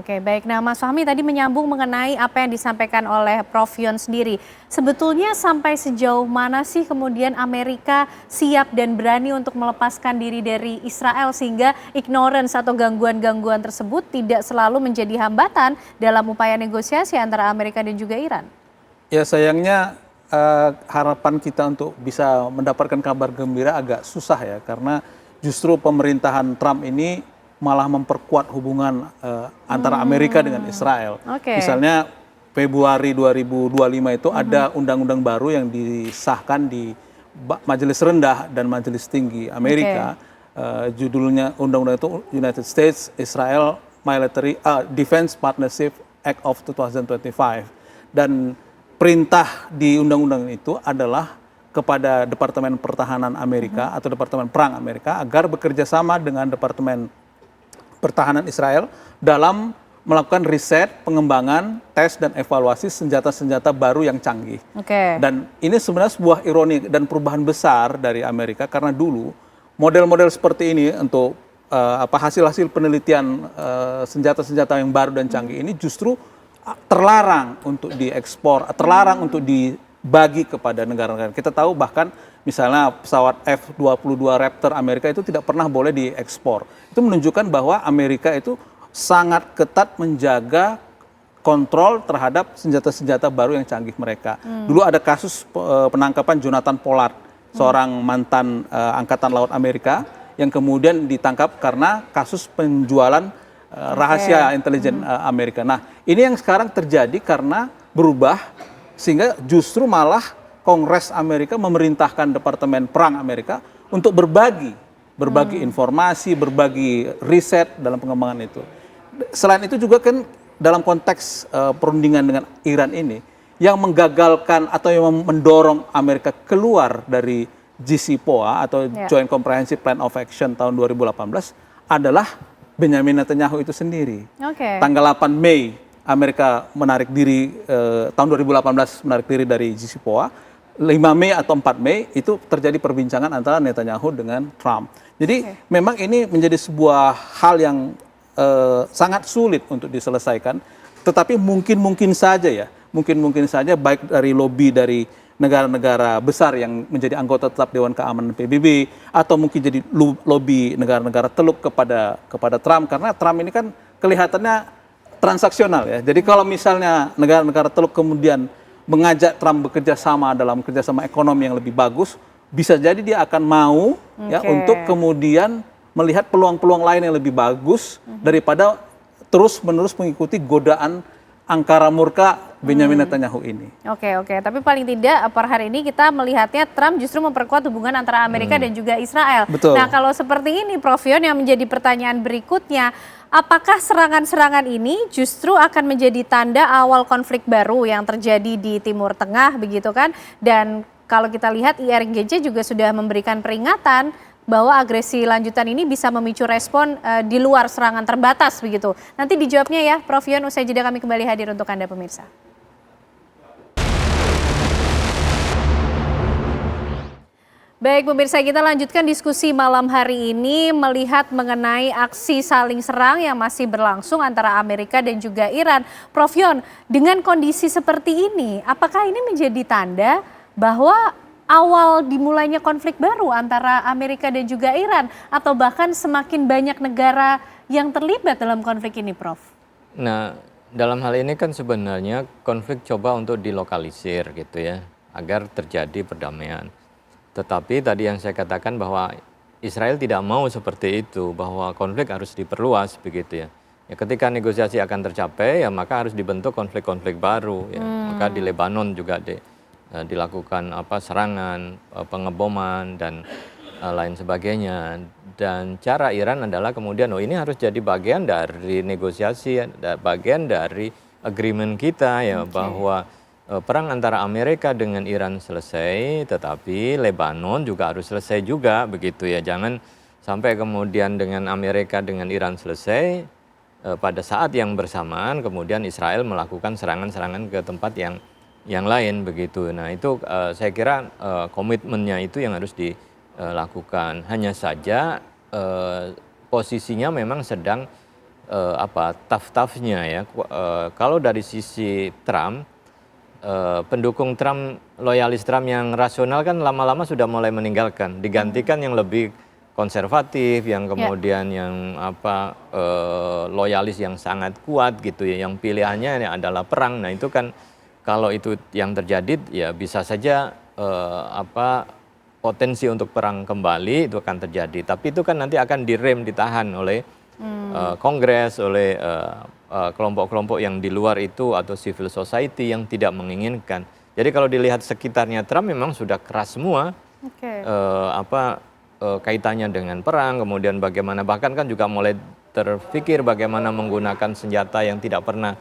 Oke, baik. Nah, Mas Fahmi tadi menyambung mengenai apa yang disampaikan oleh Prof. Yon sendiri. Sebetulnya sampai sejauh mana sih kemudian Amerika siap dan berani untuk melepaskan diri dari Israel sehingga ignorance atau gangguan-gangguan tersebut tidak selalu menjadi hambatan dalam upaya negosiasi antara Amerika dan juga Iran? Ya sayangnya harapan kita untuk bisa mendapatkan kabar gembira agak susah ya, karena justru pemerintahan Trump ini malah memperkuat hubungan antara Amerika dengan Israel. Oke. Misalnya Februari 2025 itu ada undang-undang baru yang disahkan di Majelis Rendah dan Majelis Tinggi Amerika. Judulnya undang-undang itu United States Israel Military Defense Partnership Act of 2025. Dan perintah di undang-undang itu adalah kepada Departemen Pertahanan Amerika atau Departemen Perang Amerika agar bekerja sama dengan Departemen Pertahanan Israel dalam melakukan riset, pengembangan, tes, dan evaluasi senjata-senjata baru yang canggih. Dan ini sebenarnya sebuah ironi dan perubahan besar dari Amerika, karena dulu model-model seperti ini untuk hasil-hasil penelitian senjata-senjata yang baru dan canggih ini justru terlarang untuk diekspor, terlarang untuk dibagi kepada negara-negara. Kita tahu bahkan misalnya pesawat F-22 Raptor Amerika itu tidak pernah boleh diekspor. Itu menunjukkan bahwa Amerika itu sangat ketat menjaga kontrol terhadap senjata-senjata baru yang canggih mereka. Dulu ada kasus penangkapan Jonathan Pollard, seorang mantan Angkatan Laut Amerika yang kemudian ditangkap karena kasus penjualan rahasia intelijen Amerika. Nah, ini yang sekarang terjadi karena berubah sehingga justru malah Kongres Amerika memerintahkan Departemen Perang Amerika untuk berbagi informasi, berbagi riset dalam pengembangan itu. Selain itu juga kan dalam konteks perundingan dengan Iran ini, yang menggagalkan atau yang mendorong Amerika keluar dari JCPOA atau Joint Comprehensive Plan of Action tahun 2018 adalah Benjamin Netanyahu itu sendiri. Tanggal 8 Mei Amerika menarik diri, tahun 2018 menarik diri dari JCPOA. 5 Mei atau 4 Mei itu terjadi perbincangan antara Netanyahu dengan Trump. Jadi memang ini menjadi sebuah hal yang sangat sulit untuk diselesaikan. Tetapi mungkin saja baik dari lobby dari negara-negara besar yang menjadi anggota tetap Dewan Keamanan PBB, atau mungkin jadi lobby negara-negara teluk kepada Trump, karena Trump ini kan kelihatannya transaksional ya. Jadi kalau misalnya negara-negara teluk kemudian mengajak Trump bekerja sama dalam kerjasama ekonomi yang lebih bagus, bisa jadi dia akan mau ya untuk kemudian melihat peluang-peluang lain yang lebih bagus daripada terus-menerus mengikuti godaan angkara murka Benjamin Netanyahu ini. Oke. Tapi paling tidak per hari ini kita melihatnya Trump justru memperkuat hubungan antara Amerika dan juga Israel. Betul. Nah, kalau seperti ini Prof. Yon, yang menjadi pertanyaan berikutnya, apakah serangan-serangan ini justru akan menjadi tanda awal konflik baru yang terjadi di Timur Tengah, begitu kan? Dan kalau kita lihat IRGC juga sudah memberikan peringatan bahwa agresi lanjutan ini bisa memicu respon di luar serangan terbatas, begitu. Nanti dijawabnya ya Prof. Yon, usai jeda kami kembali hadir untuk Anda pemirsa. Baik pemirsa, kita lanjutkan diskusi malam hari ini melihat mengenai aksi saling serang yang masih berlangsung antara Amerika dan juga Iran. Prof. Yon, dengan kondisi seperti ini, apakah ini menjadi tanda bahwa awal dimulainya konflik baru antara Amerika dan juga Iran, atau bahkan semakin banyak negara yang terlibat dalam konflik ini, Prof? Nah, dalam hal ini kan sebenarnya konflik coba untuk dilokalisir gitu ya, agar terjadi perdamaian. Tetapi tadi yang saya katakan bahwa Israel tidak mau seperti itu, bahwa konflik harus diperluas begitu ya. Ya ketika negosiasi akan tercapai ya maka harus dibentuk konflik-konflik baru ya. Maka di Lebanon juga dilakukan serangan, pengeboman dan lain sebagainya. Dan cara Iran adalah kemudian ini harus jadi bagian dari negosiasi, bagian dari agreement kita ya, bahwa perang antara Amerika dengan Iran selesai, tetapi Lebanon juga harus selesai juga begitu ya. Jangan sampai kemudian dengan Amerika dengan Iran selesai, pada saat yang bersamaan kemudian Israel melakukan serangan-serangan ke tempat yang lain begitu. Nah itu saya kira komitmennya itu yang harus dilakukan. Hanya saja posisinya memang sedang tough-toughnya ya. Kalau dari sisi Trump, pendukung Trump, loyalis Trump yang rasional kan lama-lama sudah mulai meninggalkan, digantikan yang lebih konservatif, yang kemudian yang loyalis yang sangat kuat gitu ya, yang pilihannya adalah perang. Nah itu kan kalau itu yang terjadi ya bisa saja potensi untuk perang kembali itu akan terjadi. Tapi itu kan nanti akan direm, ditahan oleh Kongres, oleh kelompok-kelompok yang di luar itu atau civil society yang tidak menginginkan. Jadi kalau dilihat sekitarnya Trump memang sudah keras semua. Kaitannya dengan perang, kemudian bagaimana bahkan kan juga mulai terpikir bagaimana menggunakan senjata yang tidak pernah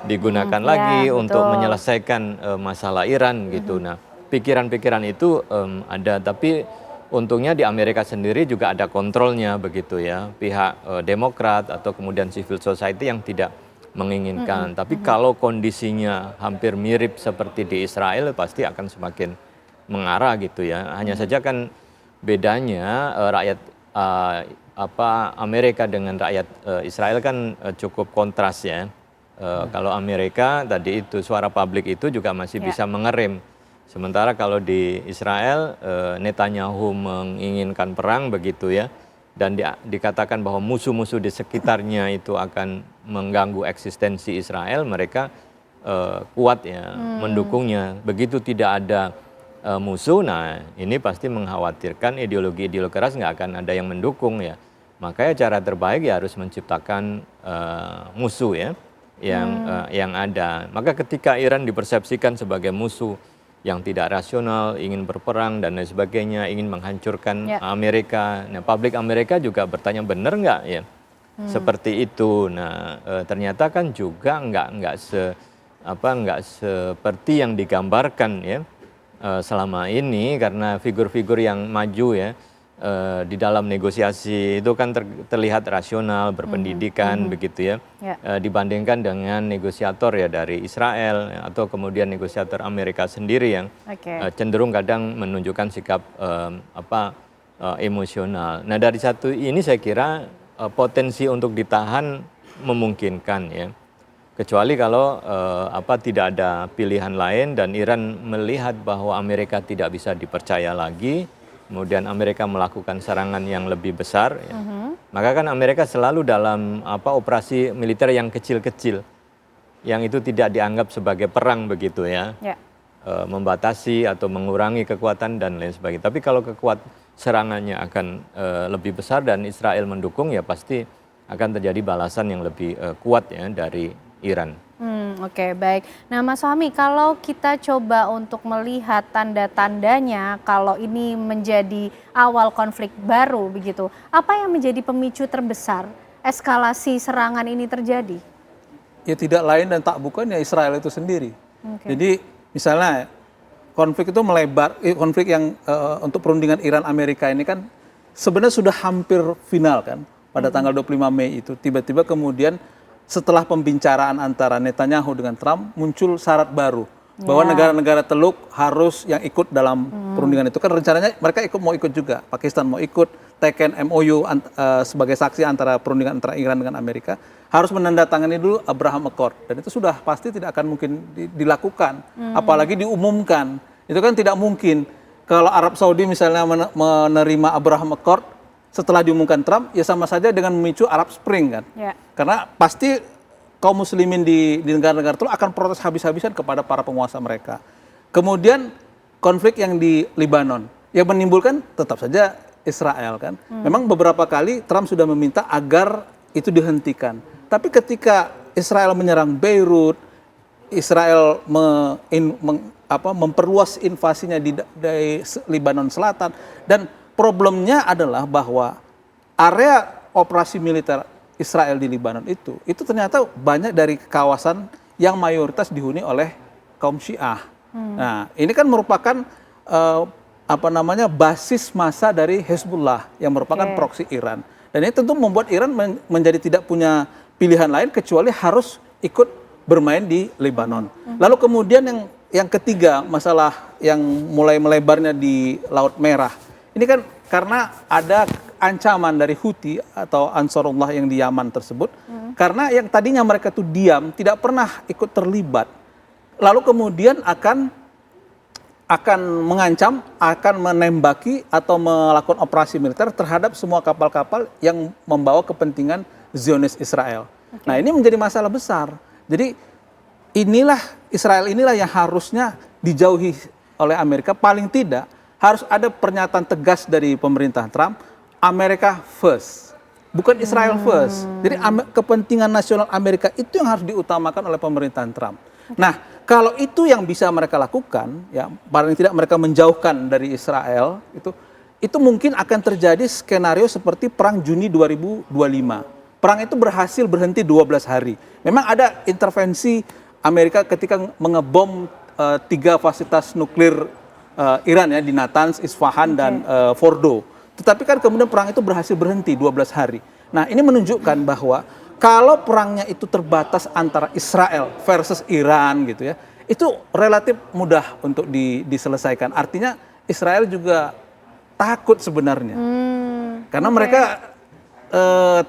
digunakan lagi untuk menyelesaikan masalah Iran gitu. Nah, pikiran-pikiran itu ada, tapi untungnya di Amerika sendiri juga ada kontrolnya begitu ya, pihak Demokrat atau kemudian civil society yang tidak menginginkan. Tapi kalau kondisinya hampir mirip seperti di Israel pasti akan semakin mengarah gitu ya. Hanya saja kan bedanya rakyat Amerika dengan rakyat Israel kan cukup kontras ya. Kalau Amerika tadi itu suara publik itu juga masih bisa mengerem. Sementara kalau di Israel Netanyahu menginginkan perang begitu ya, dan dikatakan bahwa musuh-musuh di sekitarnya itu akan mengganggu eksistensi Israel, mereka kuat ya mendukungnya. Begitu tidak ada musuh, nah ini pasti mengkhawatirkan ideologi-ideologi keras nggak akan ada yang mendukung ya. Makanya cara terbaik ya harus menciptakan musuh ya yang ada. Maka ketika Iran dipersepsikan sebagai musuh yang tidak rasional, ingin berperang dan lain sebagainya, ingin menghancurkan Amerika. Nah, publik Amerika juga bertanya benar nggak ya seperti itu. Nah, ternyata kan juga nggak seperti yang digambarkan ya. Selama ini karena figur-figur yang maju ya di dalam negosiasi itu kan terlihat rasional, berpendidikan begitu ya, dibandingkan dengan negosiator ya dari Israel atau kemudian negosiator Amerika sendiri yang cenderung kadang menunjukkan sikap emosional. Nah dari satu ini saya kira potensi untuk ditahan memungkinkan ya. Kecuali kalau tidak ada pilihan lain dan Iran melihat bahwa Amerika tidak bisa dipercaya lagi, kemudian Amerika melakukan serangan yang lebih besar, ya. Maka kan Amerika selalu dalam operasi militer yang kecil-kecil, yang itu tidak dianggap sebagai perang begitu ya, membatasi atau mengurangi kekuatan dan lain sebagainya. Tapi kalau serangannya akan lebih besar dan Israel mendukung ya pasti akan terjadi balasan yang lebih kuat ya dari Iran. Oke, baik. Nah Mas Fahmi, kalau kita coba untuk melihat tanda-tandanya kalau ini menjadi awal konflik baru begitu, apa yang menjadi pemicu terbesar eskalasi serangan ini terjadi? Ya tidak lain dan tak bukan ya Israel itu sendiri. Jadi misalnya konflik itu melebar, konflik yang untuk perundingan Iran-Amerika ini kan sebenarnya sudah hampir final kan pada tanggal 25 Mei itu. Tiba-tiba kemudian setelah pembicaraan antara Netanyahu dengan Trump muncul syarat baru bahwa negara-negara Teluk harus yang ikut dalam perundingan itu kan rencananya mereka mau ikut juga, Pakistan mau ikut, teken MOU sebagai saksi antara perundingan antara Iran dengan Amerika harus menandatangani dulu Abraham Accord dan itu sudah pasti tidak akan mungkin dilakukan, apalagi diumumkan. Itu kan tidak mungkin kalau Arab Saudi misalnya menerima Abraham Accord setelah diumumkan Trump, ya sama saja dengan memicu Arab Spring kan. Karena pasti kaum muslimin di negara-negara itu akan protes habis-habisan kepada para penguasa mereka. Kemudian konflik yang di Lebanon, yang menimbulkan tetap saja Israel kan. Memang beberapa kali Trump sudah meminta agar itu dihentikan. Tapi ketika Israel menyerang Beirut, Israel memperluas invasinya di Lebanon Selatan, dan problemnya adalah bahwa area operasi militer Israel di Lebanon itu ternyata banyak dari kawasan yang mayoritas dihuni oleh kaum Syiah. Nah, ini kan merupakan basis massa dari Hezbollah yang merupakan proksi Iran. Dan ini tentu membuat Iran menjadi tidak punya pilihan lain kecuali harus ikut bermain di Lebanon. Lalu kemudian yang ketiga, masalah yang mulai melebarnya di Laut Merah. Ini kan karena ada ancaman dari Houthi atau Ansarullah yang di Yaman tersebut, karena yang tadinya mereka tuh diam, tidak pernah ikut terlibat, lalu kemudian akan mengancam, akan menembaki atau melakukan operasi militer terhadap semua kapal-kapal yang membawa kepentingan Zionis Israel. Nah, ini menjadi masalah besar. Jadi Israel inilah yang harusnya dijauhi oleh Amerika. Paling tidak harus ada pernyataan tegas dari pemerintah Trump, Amerika first, bukan Israel first. Jadi kepentingan nasional Amerika itu yang harus diutamakan oleh pemerintahan Trump. Nah, kalau itu yang bisa mereka lakukan, ya paling tidak mereka menjauhkan dari Israel, itu mungkin akan terjadi skenario seperti perang Juni 2025. Perang itu berhasil berhenti 12 hari. Memang ada intervensi Amerika ketika mengebom 3 fasilitas nuklir Iran ya, di Natanz, Isfahan, dan Fordo. Tetapi kan kemudian perang itu berhasil berhenti 12 hari. Nah, ini menunjukkan bahwa kalau perangnya itu terbatas antara Israel versus Iran gitu ya, itu relatif mudah untuk diselesaikan. Artinya Israel juga takut sebenarnya, karena mereka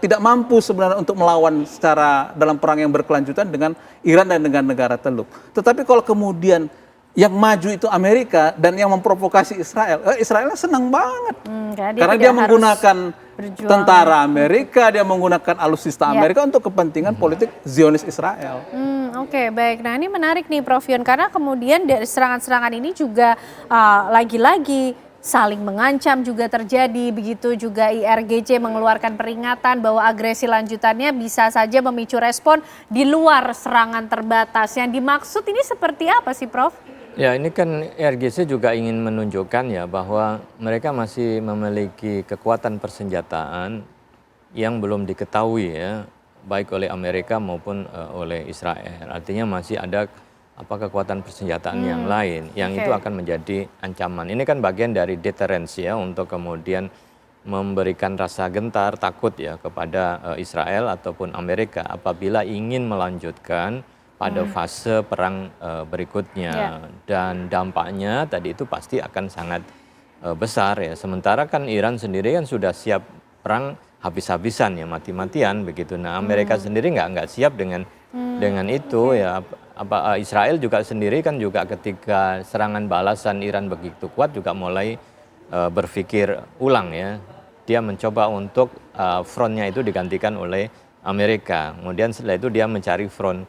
tidak mampu sebenarnya untuk melawan secara dalam perang yang berkelanjutan dengan Iran dan dengan negara Teluk. Tetapi kalau kemudian yang maju itu Amerika dan yang memprovokasi Israel, Israel senang banget, karena dia menggunakan tentara Amerika, dia menggunakan alutsista Amerika untuk kepentingan politik Zionis Israel. Oke, baik. Nah, ini menarik nih Prof Yon, karena kemudian dari serangan-serangan ini juga lagi-lagi saling mengancam juga terjadi, begitu juga IRGC mengeluarkan peringatan bahwa agresi lanjutannya bisa saja memicu respon di luar serangan terbatas. Yang dimaksud ini seperti apa sih, Prof? Ya, ini kan IRGC juga ingin menunjukkan ya bahwa mereka masih memiliki kekuatan persenjataan yang belum diketahui ya, baik oleh Amerika maupun oleh Israel. Artinya masih ada kekuatan persenjataan yang lain yang itu akan menjadi ancaman. Ini kan bagian dari deterrence ya, untuk kemudian memberikan rasa gentar, takut ya kepada Israel ataupun Amerika apabila ingin melanjutkan pada fase perang berikutnya. Dan dampaknya tadi itu pasti akan sangat besar ya. Sementara kan Iran sendiri kan sudah siap perang habis-habisan ya, mati-matian begitu. Nah, Amerika sendiri nggak siap dengan itu ya. Israel juga sendiri kan juga ketika serangan balasan Iran begitu kuat juga mulai berpikir ulang ya. Dia mencoba untuk frontnya itu digantikan oleh Amerika. Kemudian setelah itu dia mencari front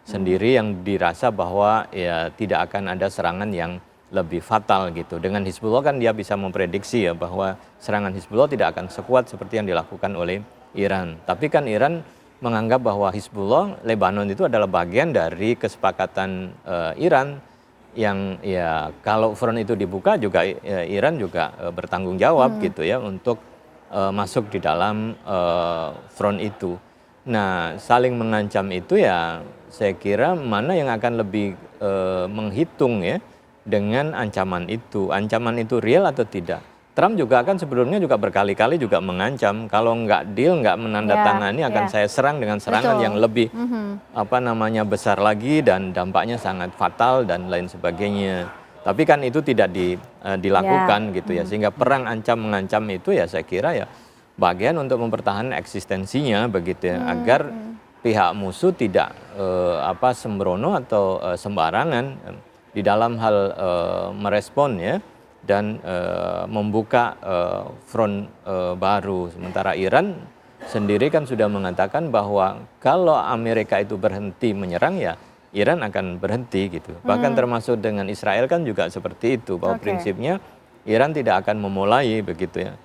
sendiri yang dirasa bahwa ya tidak akan ada serangan yang lebih fatal gitu. Dengan Hizbullah kan dia bisa memprediksi ya bahwa serangan Hizbullah tidak akan sekuat seperti yang dilakukan oleh Iran. Tapi kan Iran menganggap bahwa Hizbullah, Lebanon itu adalah bagian dari kesepakatan Iran yang ya kalau front itu dibuka juga Iran juga bertanggung jawab gitu ya untuk masuk di dalam front itu. Nah, saling mengancam itu ya saya kira mana yang akan lebih menghitung ya dengan ancaman itu. Ancaman itu real atau tidak? Trump juga kan sebelumnya juga berkali-kali juga mengancam kalau nggak deal, nggak menandatangani akan saya serang dengan serangan yang lebih besar lagi dan dampaknya sangat fatal dan lain sebagainya. Tapi kan itu tidak dilakukan gitu ya, sehingga perang ancam-mengancam itu ya saya kira ya bagian untuk mempertahankan eksistensinya begitu ya, agar pihak musuh tidak sembrono atau sembarangan di dalam hal merespon ya dan membuka front baru. Sementara Iran sendiri kan sudah mengatakan bahwa kalau Amerika itu berhenti menyerang ya Iran akan berhenti gitu. Bahkan termasuk dengan Israel kan juga seperti itu, bahwa prinsipnya Iran tidak akan memulai begitu ya